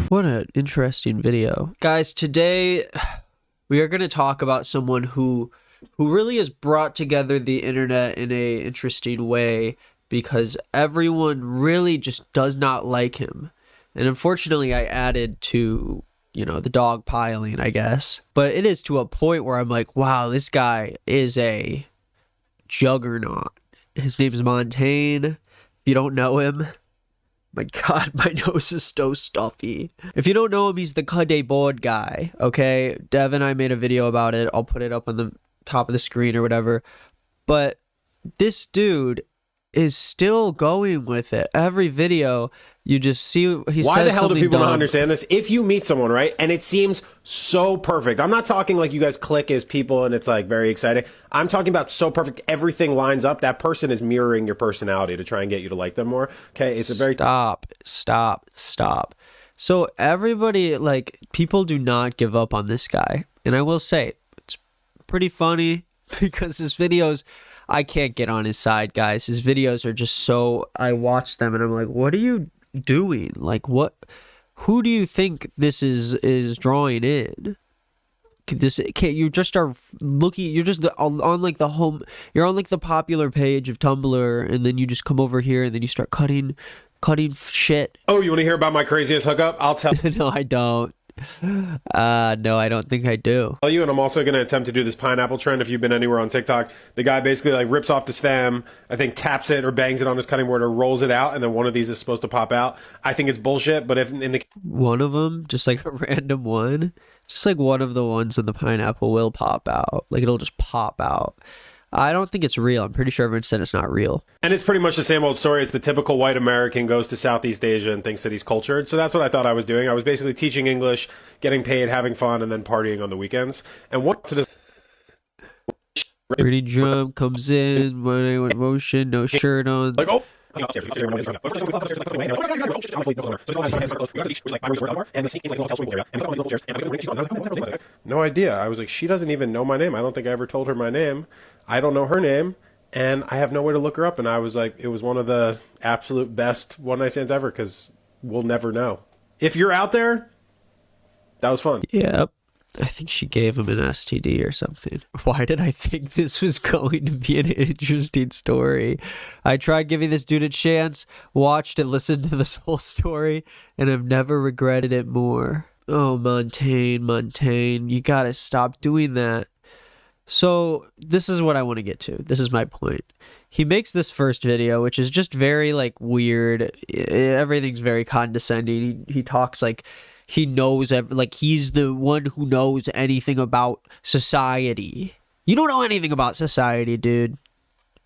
What an interesting video. Guys, today we are going to talk about someone who really has brought together the internet in a interesting way, because everyone really just does not like him. And unfortunately, I added to, the dog piling, I guess. But it is to a point where I'm like, wow, this guy is a juggernaut. His name is Montaine. If you don't know him, my God, my nose is so stuffy. If you don't know him, he's the boad guy, okay? Dev and I made a video about it. I'll put it up on the top of the screen or whatever. But this dude is still going with it. Every video, you just see he says. Why the hell do people dumb. not understand this? If you meet someone, right, and it seems so perfect. I'm not talking like you guys click as people and it's like very exciting. I'm talking about so perfect. Everything lines up. That person is mirroring your personality to try and get you to like them more. Okay, it's a very Stop. So everybody, like, people do not give up on this guy. And I will say, it's pretty funny because his videos, I can't get on his side, guys. His videos are just so, I watch them and I'm like, what are you doing? Like, who do you think this is drawing in? You just are looking, you're just on like the home, you're on like the popular page of Tumblr, and then you just come over here and then you start cutting shit. Oh, you want to hear about my craziest hookup? I'll tell No, I don't. No, I don't think I do. you, and I'm also going to attempt to do this pineapple trend. If you've been anywhere on TikTok, the guy basically like rips off the stem, I think taps it or bangs it on his cutting board or rolls it out, and then one of these is supposed to pop out. I think it's bullshit, but if in the one of them, just like a random one, just like one of the ones in the pineapple will pop out, like it'll just pop out. I don't think it's real. I'm pretty sure everyone said it's not real. And it's pretty much the same old story. It's the typical white American goes to Southeast Asia and thinks that he's cultured. So that's what I thought I was doing. I was basically teaching English, getting paid, having fun, and then partying on the weekends. And what to this pretty jump comes in when I went motion, no shirt on. like, oh. No idea. I was like, she doesn't even know my name. I don't think I ever told her my name. I don't know her name, and I have no way to look her up. And I was like, it was one of the absolute best one night stands ever, because we'll never know. If you're out there, that was fun. Yep. I think she gave him an STD or something. Why did I think this was going to be an interesting story? I tried giving this dude a chance, watched and listened to this whole story, and I've never regretted it more. Oh, Montaine, you gotta stop doing that. So this is what I want to get to. This is my point. He makes this first video, which is just very like weird. Everything's very condescending. He talks like he knows, like he's the one who knows anything about society. You don't know anything about society, dude.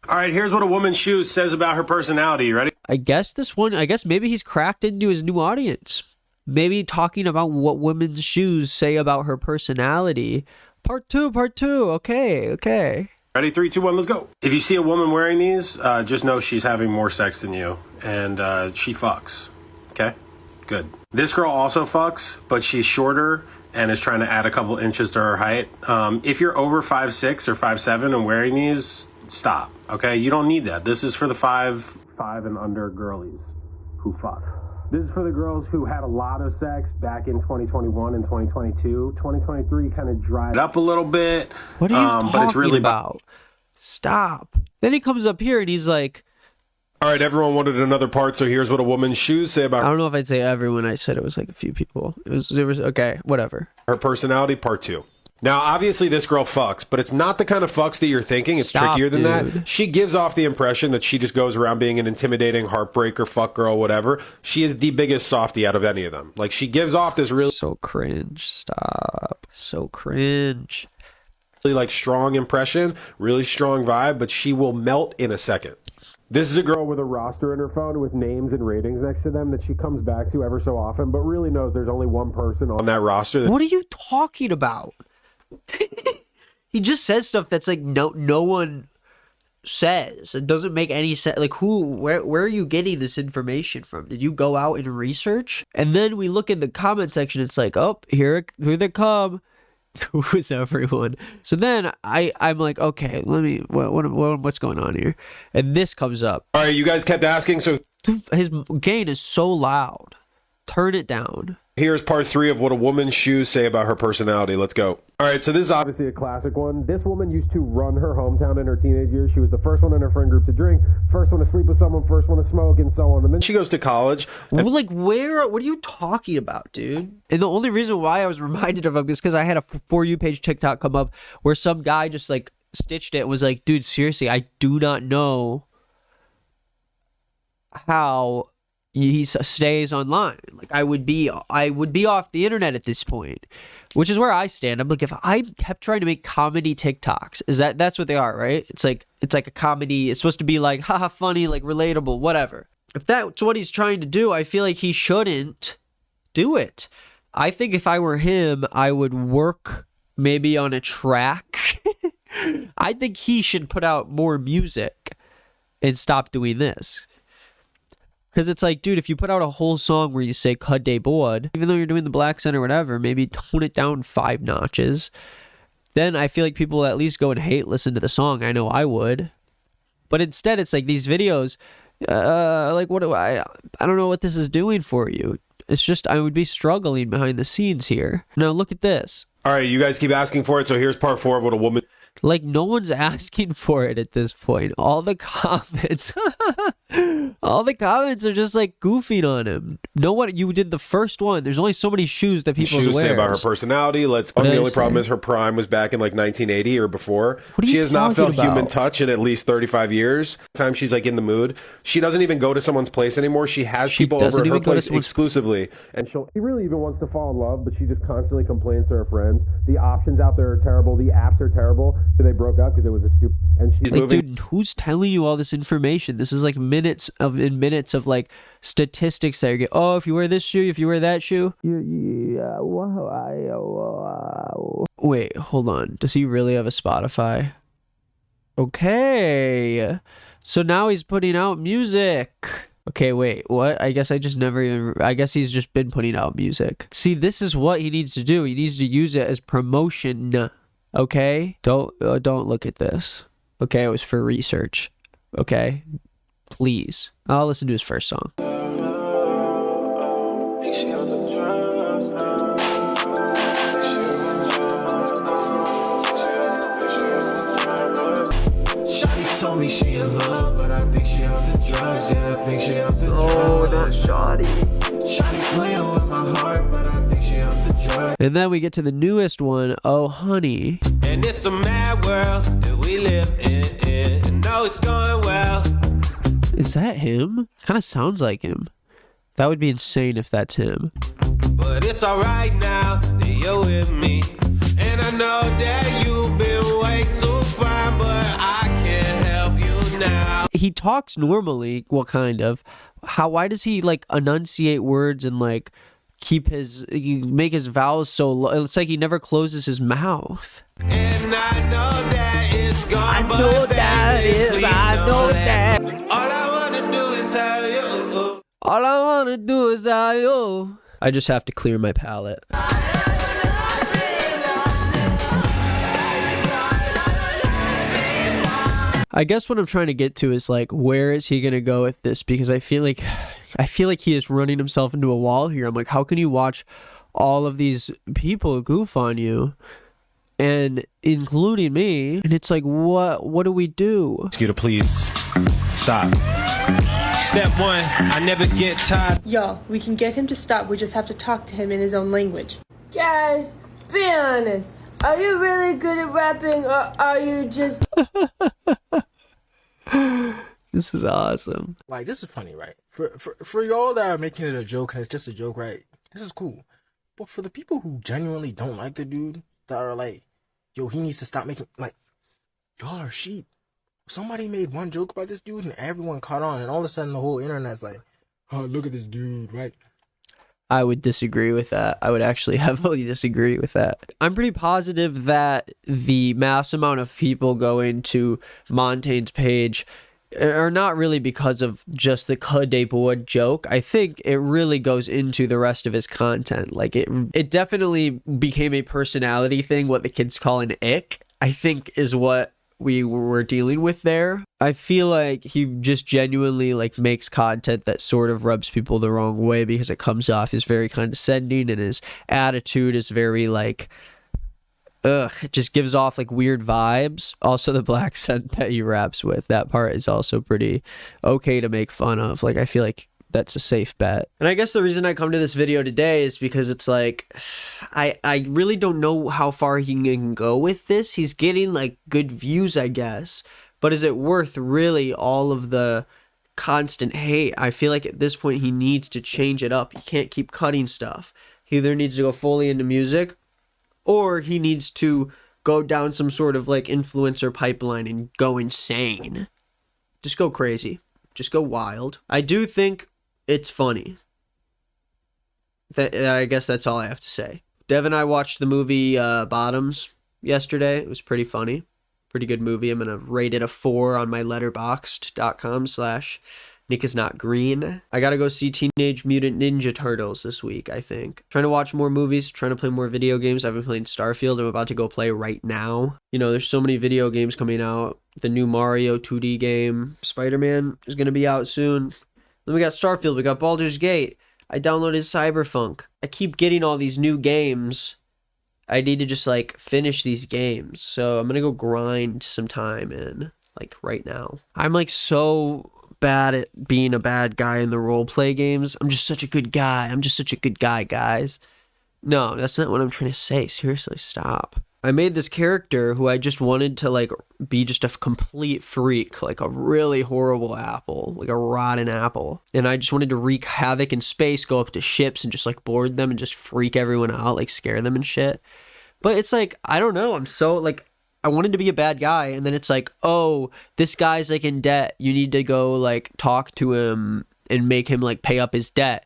All right, here's what a woman's shoes says about her personality. You ready? I guess maybe he's cracked into his new audience. Maybe talking about what women's shoes say about her personality. Part two. Okay. Ready? 3, 2, 1, let's go. If you see a woman wearing these, just know she's having more sex than you, and she fucks. Okay? Good. This girl also fucks, but she's shorter and is trying to add a couple inches to her height. If you're over 5'6" or 5'7" and wearing these, stop. Okay? You don't need that. This is for the 5 and under girlies who fuck. This is for the girls who had a lot of sex back in 2021 and 2022. 2023 kind of dried up a little bit. What are you talking but it's really about? Stop. Then he comes up here and he's like, all right, everyone wanted another part, so here's what a woman's shoes say about I don't know if I'd say everyone. I said it was like a few people. There was okay, whatever. her personality, part 2. Now, obviously, this girl fucks, but it's not the kind of fucks that you're thinking. It's trickier than that. She gives off the impression that she just goes around being an intimidating heartbreaker, fuck girl, whatever. She is the biggest softie out of any of them. Like, she gives off this really So cringe. Stop. So cringe. like strong impression, really strong vibe, but she will melt in a second. This is a girl with a roster in her phone with names and ratings next to them that she comes back to ever so often, but really knows there's only one person on that roster. What are you talking about? He just says stuff that's like no one says. It doesn't make any sense. Like, where are you getting this information from? Did you go out and research? And then we look in the comment section. It's like, oh, here they come. Who is everyone? So then I'm like, okay, let me what's going on here? And this comes up. All right, you guys kept asking, so His gain is so loud. Turn it down. Here's part 3 of what a woman's shoes say about her personality. Let's go. All right, so this is obviously a classic one. This woman used to run her hometown in her teenage years. She was the first one in her friend group to drink, first one to sleep with someone, first one to smoke, and so on. And then she goes to college. Well, like, where? What are you talking about, dude? And the only reason why I was reminded of him is because I had a For You page TikTok come up where some guy just, like, stitched it and was like, dude, seriously, I do not know how he stays online. Like, I would be off the internet at this point, which is where I stand. I'm like, if I kept trying to make comedy TikToks, that's what they are, right? It's like a comedy. It's supposed to be like, haha, funny, like relatable, whatever. If that's what he's trying to do, I feel like he shouldn't do it. I think if I were him, I would work maybe on a track. I think he should put out more music and stop doing this. Because it's like, dude, if you put out a whole song where you say "Cud Day Boad," even though you're doing the black cent or whatever, maybe tone it down 5 notches. Then I feel like people will at least go and listen to the song. I know I would. But instead, it's like these videos, like, what do I don't know what this is doing for you. It's just, I would be struggling behind the scenes here. Now, look at this. All right, you guys keep asking for it, so here's part 4 of what a woman... Like, no one's asking for it at this point. All the comments, all the comments are just like goofing on him. No one, you did the first one. There's only so many shoes that people wear. Say about her personality. The only problem is her prime was back in like 1980 or before. She has not felt human touch in at least 35 years. Time she's like in the mood. She doesn't even go to someone's place anymore. She has people over at her place exclusively. And she really even wants to fall in love, but she just constantly complains to her friends. The options out there are terrible. The apps are terrible. They broke up because it was a stupid. And she's like, moving. Dude, who's telling you all this information? This is like minutes of like statistics that you get. Oh, if you wear this shoe, if you wear that shoe. Wait, hold on. Does he really have a Spotify? Okay, so now he's putting out music. Okay, wait, what? I guess I guess he's just been putting out music. See, this is what he needs to do. He needs to use it as promotion. Okay? Don't look at this. Okay, it was for research. Okay? Please. I'll listen to his first song. Told me she in love, but I think she off the drugs. Yeah, I think she off the drugs. Oh, not shoddy. Shawty playing with my heart, but I think she off the drugs. And then we get to the newest one, Oh Honey. And it's a mad world that we live in, and know it's going well. Is that him? Kind of sounds like him. That would be insane if that's him. But it's alright now that you're with me, and I know that you've been way too fine, but I can't help you now. He talks normally, well, kind of. Why does he like enunciate words and like make his vowels so low? It's like he never closes his mouth. And I know that it's gone, I know that. All I wanna do is have you. All I wanna do is have you. I just have to clear my palate. I guess what I'm trying to get to is like, where is he gonna go with this? Because I feel like he is running himself into a wall here. I'm like, how can you watch all of these people goof on you, and including me? And it's like, what do we do? Ask you to please stop. Step 1, I never get tired. Yo, we can get him to stop. We just have to talk to him in his own language. Guys, be honest. Are you really good at rapping, or are you just... This is awesome. Like, this is funny, right? For y'all that are making it a joke and it's just a joke, right? This is cool. But for the people who genuinely don't like the dude, that are like, yo, he needs to stop making, like, y'all are sheep. Somebody made one joke about this dude and everyone caught on, and all of a sudden the whole internet's like, oh, look at this dude, right? I would disagree with that. I would actually heavily disagree with that. I'm pretty positive that the mass amount of people going to Montaine's page are not really because of just the Cud Day Board joke. I think it really goes into the rest of his content. Like, it definitely became a personality thing, what the kids call an ick, I think is what we were dealing with there. I feel like he just genuinely like makes content that sort of rubs people the wrong way because it comes off as very condescending, and his attitude is very like, it just gives off like weird vibes. Also, the black scent that he raps with, that part is also pretty okay to make fun of. Like, I feel like that's a safe bet. And I guess the reason I come to this video today is because it's like, I really don't know how far he can go with this. He's getting like good views, I guess, but is it worth really all of the constant hate? I feel like at this point he needs to change it up. He can't keep cutting stuff. He either needs to go fully into music, or he needs to go down some sort of like influencer pipeline and go insane. Just go crazy. Just go wild. I do think it's funny. I guess that's all I have to say. Dev and I watched the movie Bottoms yesterday. It was pretty funny. Pretty good movie. I'm going to rate it a 4 on my letterboxd.com/NickIsNotGreen. I got to go see Teenage Mutant Ninja Turtles this week, I think. Trying to watch more movies, trying to play more video games. I've been playing Starfield. I'm about to go play right now. You know, there's so many video games coming out. The new Mario 2D game. Spider-Man is going to be out soon. Then we got Starfield. We got Baldur's Gate. I downloaded Cyberpunk. I keep getting all these new games. I need to just like finish these games. So I'm going to go grind some time in like right now. I'm like so bad at being a bad guy in the roleplay games. I'm just such a good guy. I'm just such a good guy, guys. No, that's not what I'm trying to say. Seriously, stop. I made this character who I just wanted to like be just a complete freak, like a really horrible apple, like a rotten apple. And I just wanted to wreak havoc in space, go up to ships and just like board them and just freak everyone out, like scare them and shit. But it's like, I don't know. I'm so like, I wanted to be a bad guy, and then it's like, oh, this guy's like in debt. You need to go like talk to him and make him like pay up his debt.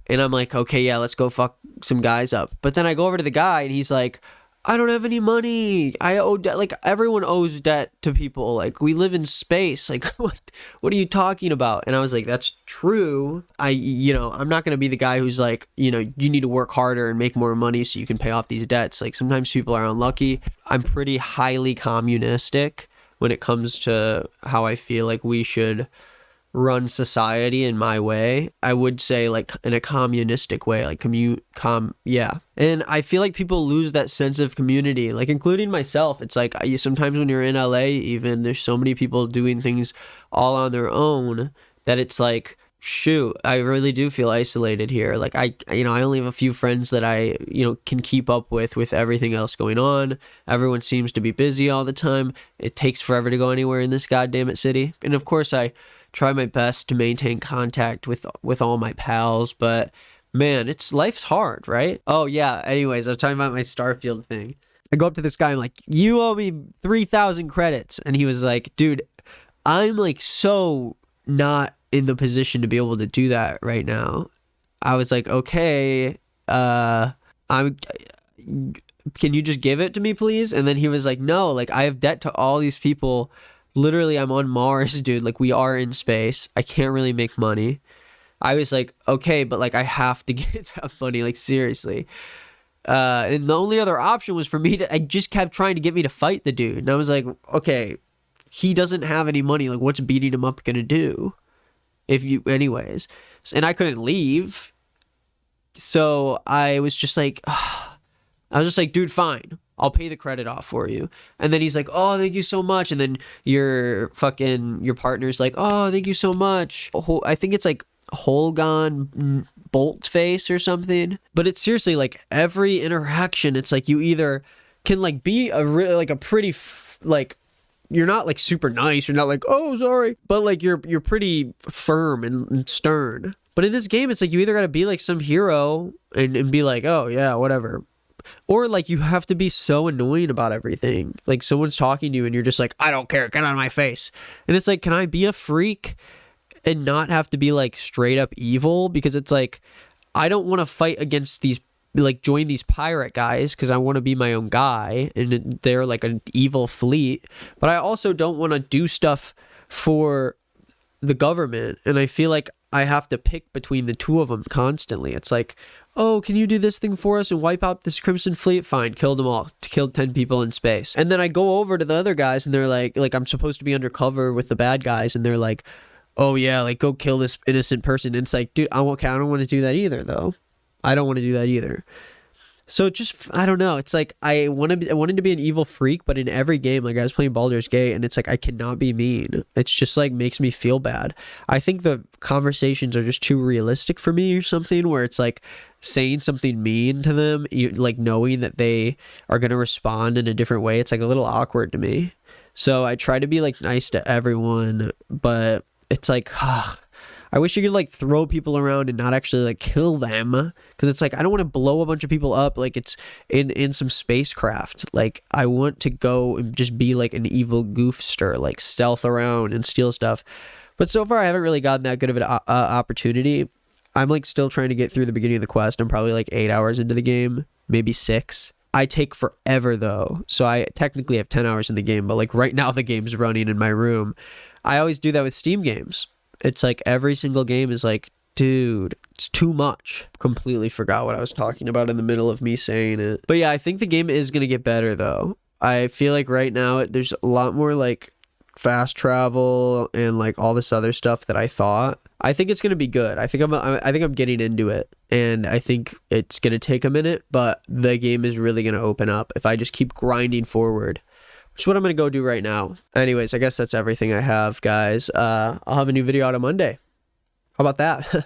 And I'm like, okay, yeah, let's go fuck some guys up. But then I go over to the guy and he's like, I don't have any money. I owe debt. Like, everyone owes debt to people. Like, we live in space. Like, what are you talking about? And I was like, that's true. I'm not going to be the guy who's like, you need to work harder and make more money so you can pay off these debts. Like, sometimes people are unlucky. I'm pretty highly communistic when it comes to how I feel like we should run society in my way. I would say like in a communistic way, like yeah. And I feel like people lose that sense of community, like including myself. It's like sometimes when you're in LA, even there's so many people doing things all on their own that it's like, shoot, I really do feel isolated here. Like I only have a few friends that I, can keep up with everything else going on. Everyone seems to be busy all the time. It takes forever to go anywhere in this goddamn city. And of course I try my best to maintain contact with all my pals, but man, life's hard, right? Oh yeah, anyways, I'm talking about my Starfield thing. I go up to this guy, I'm like, you owe me 3,000 credits. And he was like, dude, I'm like so not in the position to be able to do that right now. I was like, okay, can you just give it to me, please? And then he was like, no, like I have debt to all these people. Literally, I'm on Mars, dude. Like, we are in space. I can't really make money. I was like, okay, but like, I have to get that money. Like, seriously. And the only other option was for me I just kept trying to get me to fight the dude. And I was like, okay, he doesn't have any money. Like, what's beating him up gonna do? Anyways. And I couldn't leave. So I was just like, dude, fine. I'll pay the credit off for you. And then he's like, oh, thank you so much. And then your partner's like, oh, thank you so much. I think it's like Holgon Boltface or something. But it's seriously like every interaction, it's like you either can like be a really like a pretty like, you're not like super nice. You're not like, oh, sorry. But like you're pretty firm and stern. But in this game, it's like you either got to be like some hero and be like, oh yeah, whatever. Or like you have to be so annoying about everything. Like someone's talking to you and you're just like, I don't care, get out of my face. And it's like, can I be a freak and not have to be like straight up evil? Because it's like, I don't want to fight against these, like join these pirate guys because I want to be my own guy and they're like an evil fleet. But I also don't want to do stuff for the government. And I feel like I have to pick between the two of them constantly. It's like, oh, can you do this thing for us and wipe out this Crimson Fleet? Fine, killed them all. Killed 10 people in space. And then I go over to the other guys and they're like I'm supposed to be undercover with the bad guys, and they're like, oh yeah, like go kill this innocent person. And it's like, dude, okay, I don't want to do that either though. I don't want to do that either. So just, I don't know. It's like I wanted to be an evil freak, but in every game, like I was playing Baldur's Gate, and it's like I cannot be mean. It's just like makes me feel bad. I think the conversations are just too realistic for me or something, where it's like saying something mean to them, like knowing that they are going to respond in a different way. It's like a little awkward to me. So I try to be like nice to everyone, but it's like, I wish you could like throw people around and not actually like kill them, because it's like I don't want to blow a bunch of people up like it's in some spacecraft. Like I want to go and just be like an evil goofster, like stealth around and steal stuff. But so far I haven't really gotten that good of an opportunity. I'm like still trying to get through the beginning of the quest. I'm probably like 8 hours into the game, maybe 6. I take forever though, so I technically have 10 hours in the game, but like right now the game's running in my room. I always do that with Steam games. It's like every single game is like, dude, it's too much. Completely forgot what I was talking about in the middle of me saying it. But yeah, I think the game is going to get better though. I feel like right now there's a lot more like fast travel and like all this other stuff that I thought. I think it's going to be good. I think I'm getting into it, and I think it's going to take a minute, but the game is really going to open up if I just keep grinding forward. Which is what I'm going to go do right now. Anyways, I guess that's everything I have, guys. I'll have a new video out on Monday. How about that?